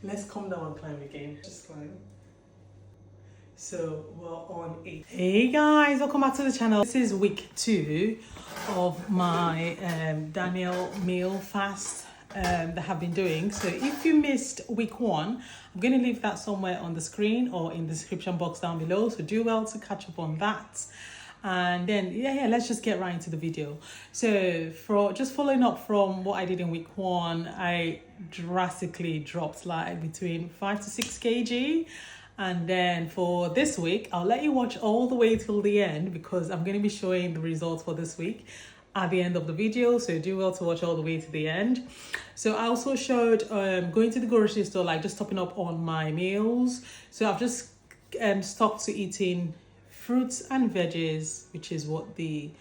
Let's come down and climb again. Just climb. So we're on 8. Hey guys, welcome back to the channel. This is week 2 of my Daniel meal fast that I've been doing. So if you missed week 1, I'm going to leave that somewhere on the screen or in the description box down below. So do well to catch up on that. And then let's just get right into the video. So for just following up from what I did in week 1, I drastically dropped like between 5 to 6 kg. And then for this week, I'll let you watch all the way till the end because I'm going to be showing the results for this week at the end of the video. So do well to watch all the way to the end. So I also showed going to the grocery store, like just topping up on my meals. So I've just stuck to eating fruits and veggies, which is what the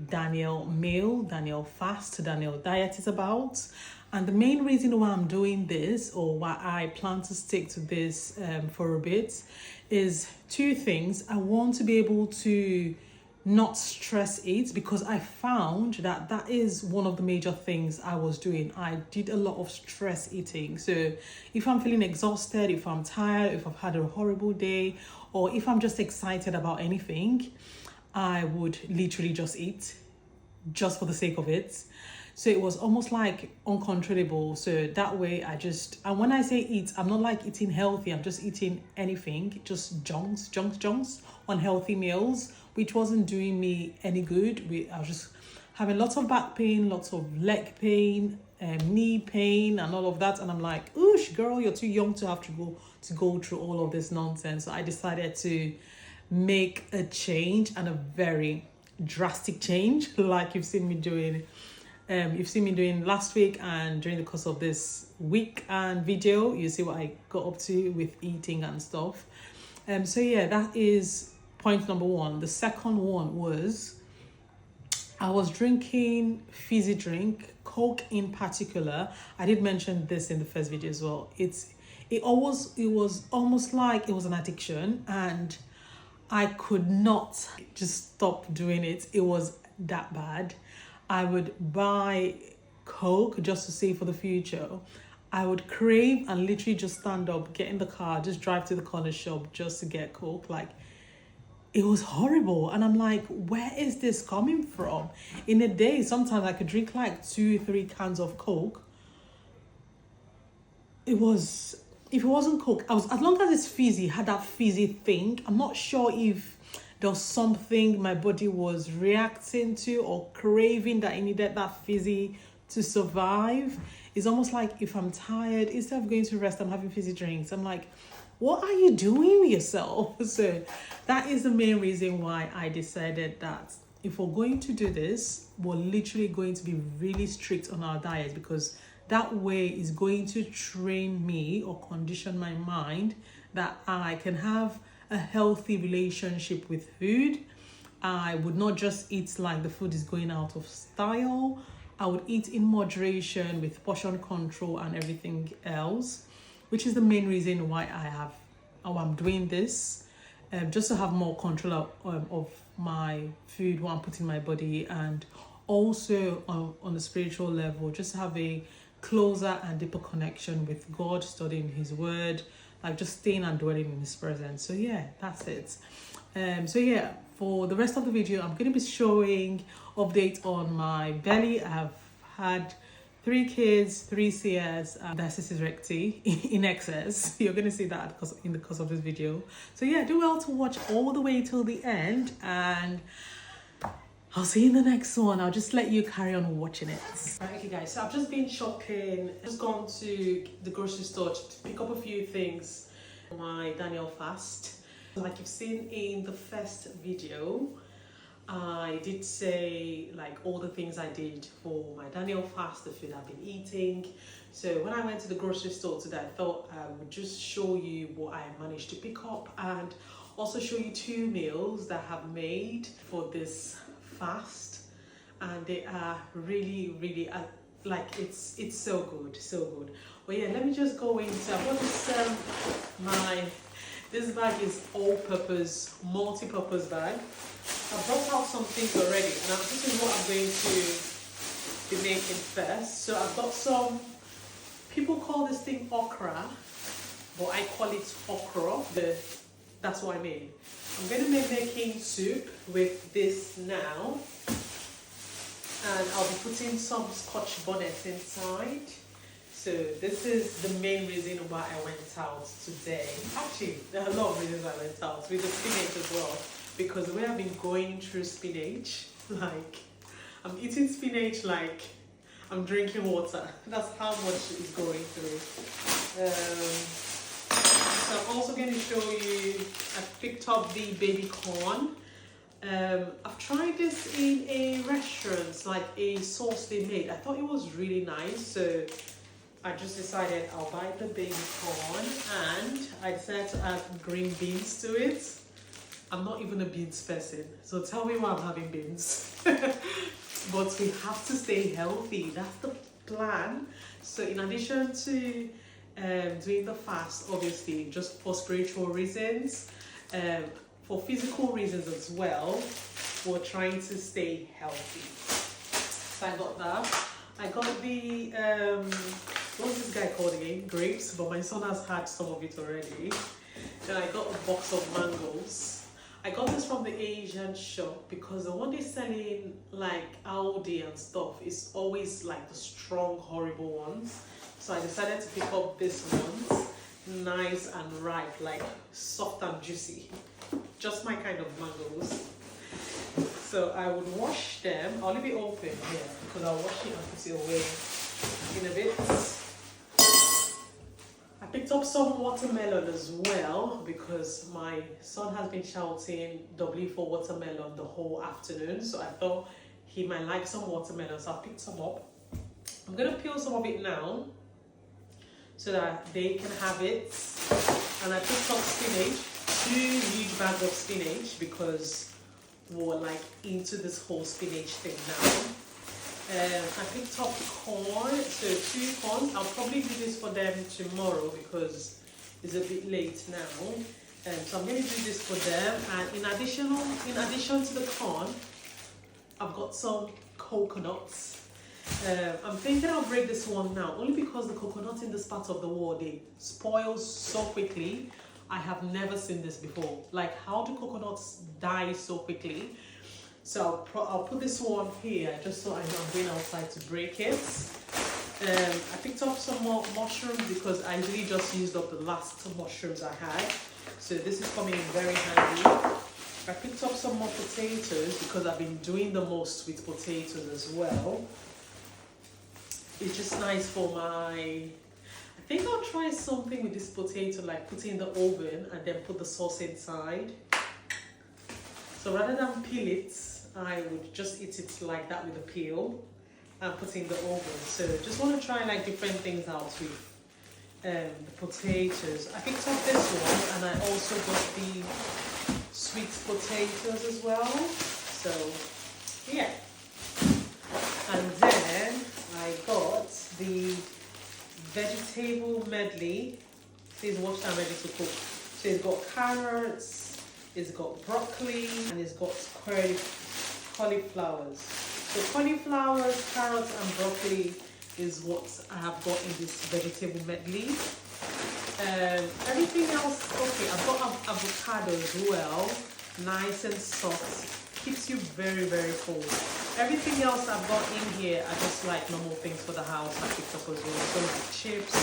Daniel meal, Daniel fast, Daniel diet is about. And the main reason why I'm doing this, or why I plan to stick to this for a bit, is 2 things. I want to be able to not stress eat, because I found that that is one of the major things I was doing. I did a lot of stress eating. So if I'm feeling exhausted, if I'm tired, if I've had a horrible day, or if I'm just excited about anything, I would literally just eat just for the sake of it. So it was almost like uncontrollable. So that way and when I say eat, I'm not like eating healthy. I'm just eating anything, just junks, unhealthy meals, which wasn't doing me any good. I was just having lots of back pain, lots of leg pain, knee pain and all of that. And I'm like, oosh, girl, you're too young to have to go through all of this nonsense. So I decided to make a change, and a very drastic change, like you've seen me doing. You've seen me doing last week, and during the course of this week and video, you see what I got up to with eating and stuff. So yeah, that is point number 1. The second one was I was drinking fizzy drink, Coke in particular. I did mention this in the first video as well. It was almost like it was an addiction, and I could not just stop doing it. It was that bad. I would buy Coke just to save for the future. I would crave and literally just stand up, get in the car, just drive to the corner shop just to get Coke. Like, it was horrible. And I'm like, where is this coming from? In a day, sometimes I could drink like 2-3 cans of Coke. If it wasn't Coke, as long as it's fizzy, had that fizzy thing. I'm not sure if there was something my body was reacting to or craving that I needed that fizzy to survive. It's almost like if I'm tired, instead of going to rest, I'm having fizzy drinks. I'm like, what are you doing with yourself? So that is the main reason why I decided that if we're going to do this, we're literally going to be really strict on our diet, because that way is going to train me or condition my mind that I can have a healthy relationship with food. I would not just eat like the food is going out of style. I would eat in moderation with portion control and everything else, which is the main reason why I'm doing this, just to have more control of my food, what I'm putting in my body, and also on a spiritual level, just to have a closer and deeper connection with God, studying His Word, like just staying and dwelling in His presence. So yeah, that's it. So yeah, for the rest of the video, I'm going to be showing updates on my belly. I've had 3 kids, 3 CS, and diastasis recti in excess. You're going to see that in the course of this video. So yeah, do well to watch all the way till the end, and I'll see you in the next one. I'll just let you carry on watching it. Right, okay guys, so I've just been shopping. I've just gone to the grocery store to pick up a few things for my Daniel fast. Like you've seen in the first video, I did say like all the things I did for my Daniel fast, the food I've been eating. So when I went to the grocery store today, I thought I would just show you what I managed to pick up, and also show you 2 meals that I have made for this fast, and they are really like it's so good. But yeah, let me just go into, I want to this bag is all-purpose, multi-purpose bag. I've brought out some things already, and this is what I'm going to be making first. So I've got some People call this thing okra, but I call it okra. That's what I made. I'm going to be making soup with this now, and I'll be putting some scotch bonnets inside. So this is the main reason why I went out today. Actually, there are a lot of reasons I went out, with the spinach as well, because we have been going through spinach, like I'm eating spinach like I'm drinking water. That's how much it's going through. So I'm also going to show you, I picked up the baby corn. I've tried this in a restaurant, like a sauce they made. I thought it was really nice, so I just decided I'll buy the baby corn, and I decided to add green beans to it. I'm not even a beans person, so tell me why I'm having beans. But we have to stay healthy, that's the plan. So in addition to doing the fast, obviously, just for spiritual reasons, for physical reasons as well, we're trying to stay healthy. So I got that. I got the, what's this guy called again? Grapes, but my son has had some of it already. Then I got a box of mangoes. I got this from the Asian shop because the one they're selling like Aldi and stuff is always like the strong, horrible ones. So I decided to pick up this ones, nice and ripe, like soft and juicy. Just my kind of mangoes. So I would wash them. I'll leave it open here because I'll wash it and put it away in a bit. I picked up some watermelon as well because my son has been shouting W for watermelon the whole afternoon. So I thought he might like some watermelon, so I picked some up. I'm going to peel some of it now so that they can have it. And I picked up spinach, 2 huge bags of spinach because we're like into this whole spinach thing now. I picked up corn, so 2 corns. I'll probably do this for them tomorrow because it's a bit late now. So I'm going to do this for them. And in addition to the corn, I've got some coconuts. I'm thinking I'll break this one now, only because the coconuts in this part of the world, they spoil so quickly. I have never seen this before. Like, how do coconuts die so quickly? So I'll put this one here just so I know I'm going outside to break it. I picked up some more mushrooms because I really just used up the last mushrooms I had. So this is coming in very handy. I picked up some more potatoes because I've been doing the most with potatoes as well. It's just nice for my... I think I'll try something with this potato, like put it in the oven and then put the sauce inside. So rather than peel it, I would just eat it like that with the peel and put it in the oven. So just want to try like different things out with the potatoes. I picked up this one and I also got the sweet potatoes as well. So yeah. And then I got the vegetable medley. Please watch that, ready to cook. So it's got carrots, it's got broccoli, and it's got cauliflowers. So cauliflowers, carrots, and broccoli is what I have got in this vegetable medley. Everything else, okay, I've got avocado as well, nice and soft. Keeps you very, very full. Everything else I've got in here are just like normal things for the house. I picked up as well. So chips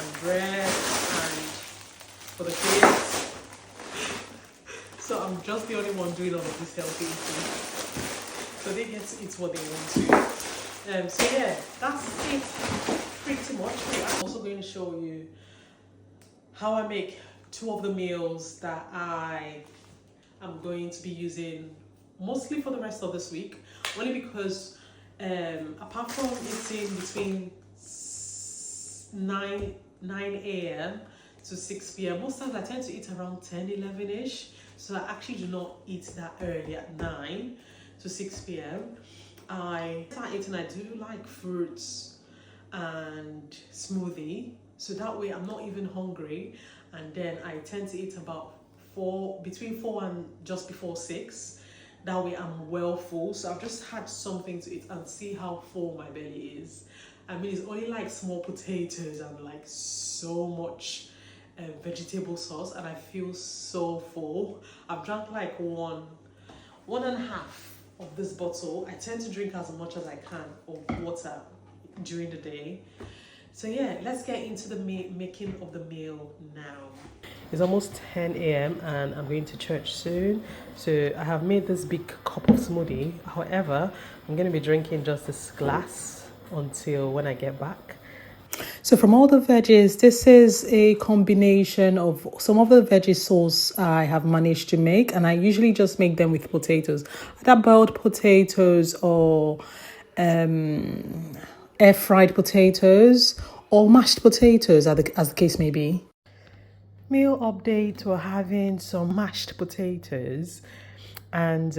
and bread and for the kids. So I'm just the only one doing all of this healthy eating. So they get to eat what they want to. So yeah, that's it pretty much. I'm also going to show you how I make 2 of the meals that I am going to be using mostly for the rest of this week, only because apart from eating between 9 a.m. to 6 p.m. most times I tend to eat around 10-11ish, so I actually do not eat that early at 9 to 6 p.m. I start eating, I do like fruits and smoothie, so that way I'm not even hungry, and then I tend to eat about between 4 and just before 6. That way I'm well full. So I've just had something to eat and see how full my belly is. I mean, it's only like small potatoes and like so much vegetable sauce, and I feel so full. I've drank like one and a half of this bottle. I tend to drink as much as I can of water during the day. So yeah, let's get into the making of the meal now. It's almost 10 a.m. and I'm going to church soon. So I have made this big cup of smoothie. However, I'm going to be drinking just this glass until when I get back. So from all the veggies, this is a combination of some of the veggie sauce I have managed to make, and I usually just make them with potatoes, either boiled potatoes or air fried potatoes or mashed potatoes, as the case may be. Meal update: we're having some mashed potatoes, and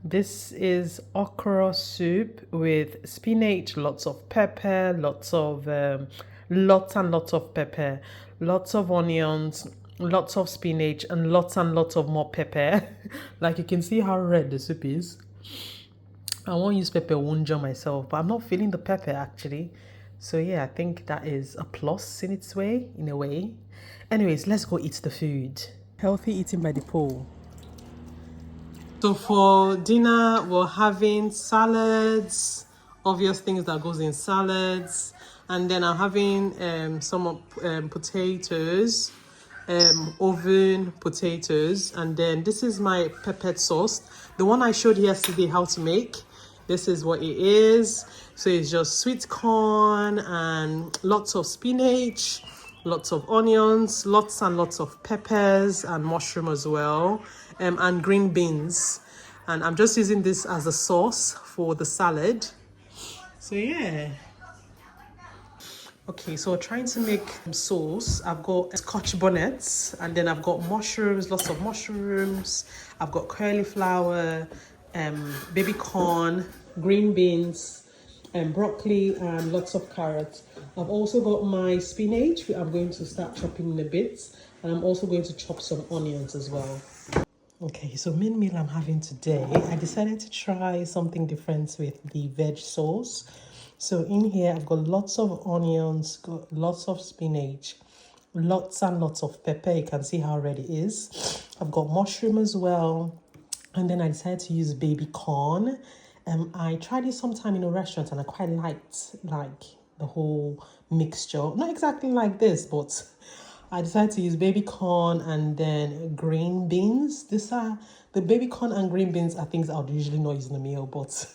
this is okra soup with spinach, lots of pepper, lots and lots of pepper, lots of onions, lots of spinach, and lots of more pepper. Like you can see how red the soup is. I won't use pepper wunja myself, but I'm not feeling the pepper actually. So yeah, I think that is a plus in its way, in a way. Anyways, let's go eat the food. Healthy eating by the pool. So for dinner, we're having salads, obvious things that goes in salads. And then I'm having some potatoes, oven potatoes. And then this is my peppered sauce. The one I showed yesterday how to make. This is what it is. So it's just sweet corn and lots of spinach, lots of onions, lots and lots of peppers and mushroom as well, and green beans. And I'm just using this as a sauce for the salad. So yeah. Okay, so we're trying to make sauce. I've got scotch bonnets, and then I've got mushrooms, lots of mushrooms. I've got cauliflower, baby corn, green beans, and broccoli, and lots of carrots. I've also got my spinach, which I'm going to start chopping in a bit, and I'm also going to chop some onions as well. Okay, so main meal I'm having today, I decided to try something different with the veg sauce. So in here, I've got lots of onions, got lots of spinach, lots and lots of pepper. You can see how red it is. I've got mushroom as well. And then I decided to use baby corn. I tried it sometime in a restaurant and I quite liked like the whole mixture. Not exactly like this, but I decided to use baby corn and then green beans. These are the baby corn and green beans are things I would usually not use in a meal, but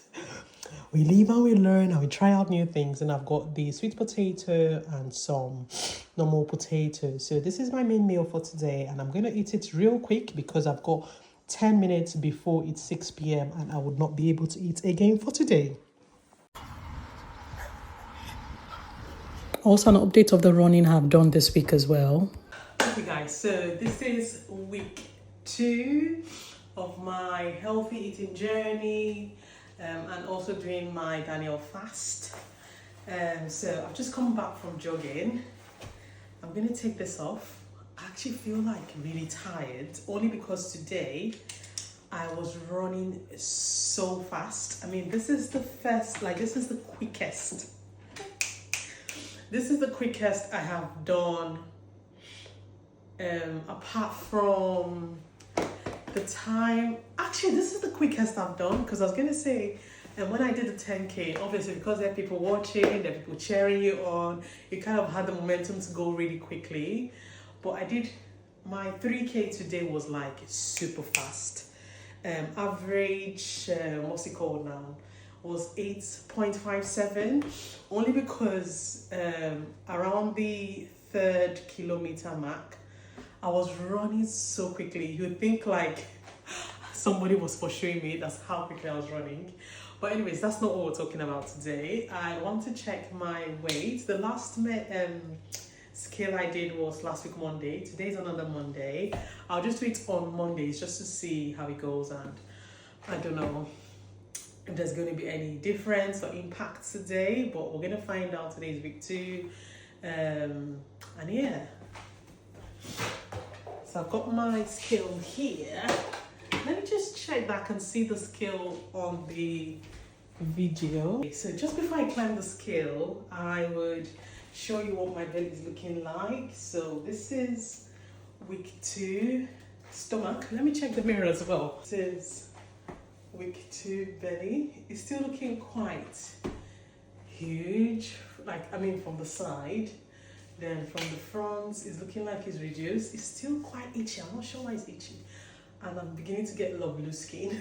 we live and we learn and we try out new things. And I've got the sweet potato and some normal potatoes. So this is my main meal for today, and I'm going to eat it real quick because I've got 10 minutes before it's 6 p.m. and I would not be able to eat again for today. Also, an update of the running I've done this week as well. Okay guys, so this is week 2 of my healthy eating journey, and also doing my Daniel fast. So I've just come back from jogging. I'm going to take this off. I actually feel like really tired, only because today I was running so fast. I mean, this is the quickest. This is the quickest I have done, apart from the time. Actually, this is the quickest I've done, because I was going to say, and when I did the 10K, obviously because there are people watching, there are people cheering you on, you kind of had the momentum to go really quickly. But I did, my 3K today was like super fast. Average, what's it called now, was 8.57, only because around the 3rd kilometer mark, I was running so quickly. You would think like somebody was pursuing me. That's how quickly I was running. But anyways, that's not what we're talking about today. I want to check my weight. The last scale I did was last week Monday. Today's another Monday. I'll just do it on Mondays just to see how it goes, and I don't know if there's going to be any difference or impact today, but we're going to find out. Today's week 2, and yeah. So I've got my scale here. Let me just check that I can see the scale on the video. Okay, so just before I climb the scale, I would show you what my belly is looking like. So this is week 2 stomach. Let me check the mirror as well. This is week 2 belly. It's still looking quite huge, like I mean from the side. Then from the front, it's looking like it's reduced. It's still quite itchy. I'm not sure why it's itchy. And I'm beginning to get a lot of loose skin.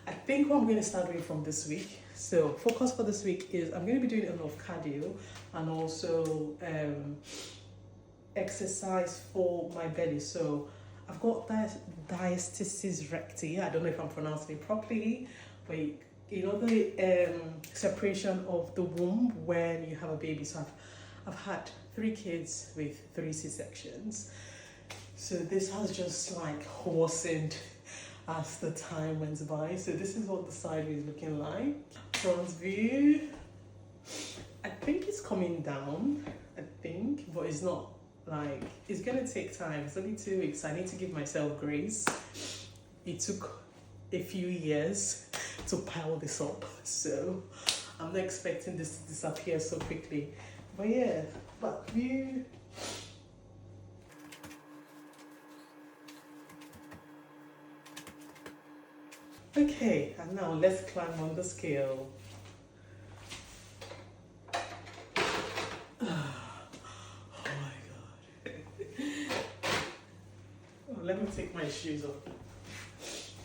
I think what I'm going to start doing from this week. So focus for this week is I'm going to be doing a lot of cardio and also exercise for my belly. So I've got that diastasis recti. I don't know if I'm pronouncing it properly, but you know the separation of the womb when you have a baby. So I've had 3 kids with 3 C-sections. So this has just like worsened as the time went by. So this is what the side view is looking like. Front view, I think it's coming down, but it's not. Like, it's gonna take time. It's only 2 weeks. I need to give myself grace. It took a few years to pile this up, so I'm not expecting this to disappear so quickly. But yeah, back view. Okay, and now let's climb on the scale. Let me take my shoes off.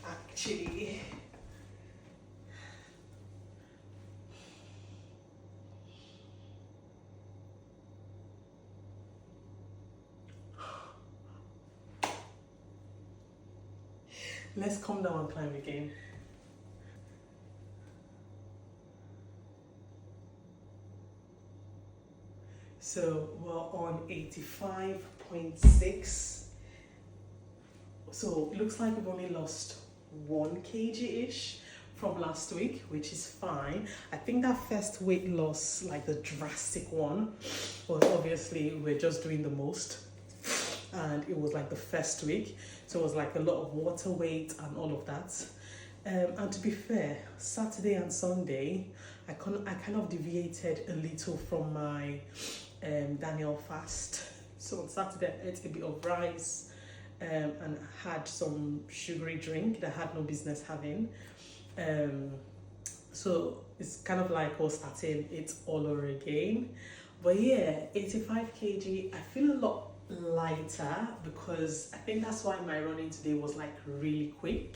Actually, let's come down and climb again. So we're on 85.6. So it looks like we've only lost 1 kg-ish from last week, which is fine. I think that first weight loss, like the drastic one, was obviously we're just doing the most. And it was like the first week. So it was like a lot of water weight and all of that. And to be fair, Saturday and Sunday, I kind of deviated a little from my Daniel fast. So on Saturday I ate a bit of rice, and had some sugary drink that I had no business having. So it's kind of like us starting it all over again. But yeah, 85 kg, I feel a lot lighter because I think that's why my running today was like really quick.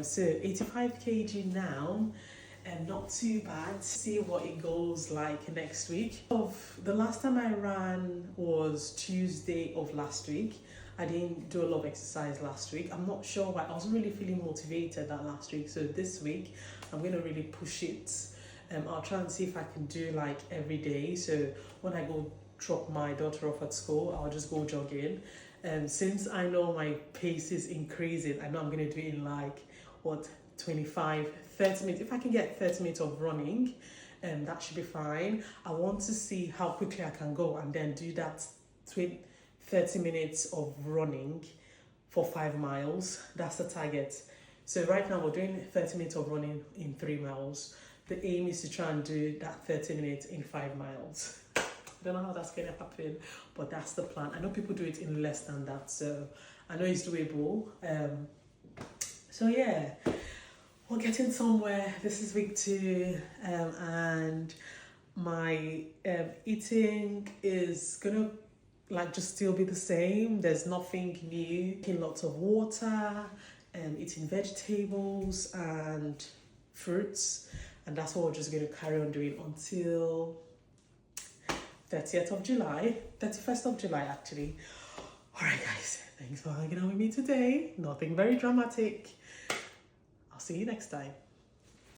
So 85 kg now, not too bad. See what it goes like next week. The last time I ran was Tuesday of last week. I didn't do a lot of exercise last week. I'm not sure why. I wasn't really feeling motivated that last week. So this week, I'm going to really push it. I'll try and see if I can do like every day. So when I go drop my daughter off at school, I'll just go jogging. Since I know my pace is increasing, I know I'm going to do it in like, 25, 30 minutes. If I can get 30 minutes of running, that should be fine. I want to see how quickly I can go and then do that 30 minutes of running for 5 miles. That's the target. So right now we're doing 30 minutes of running in 3 miles. The aim is to try and do that 30 minutes in 5 miles. I don't know how that's going to happen, but that's the plan. I know people do it in less than that, so I know it's doable. So yeah, we're getting somewhere. This is week 2, and my eating is gonna like just still be the same. There's nothing new. Drinking lots of water, eating vegetables and fruits, and that's what we're just going to carry on doing until 30th of July, 31st of July actually. Alright guys, thanks for hanging out with me today. Nothing very dramatic. I'll see you next time.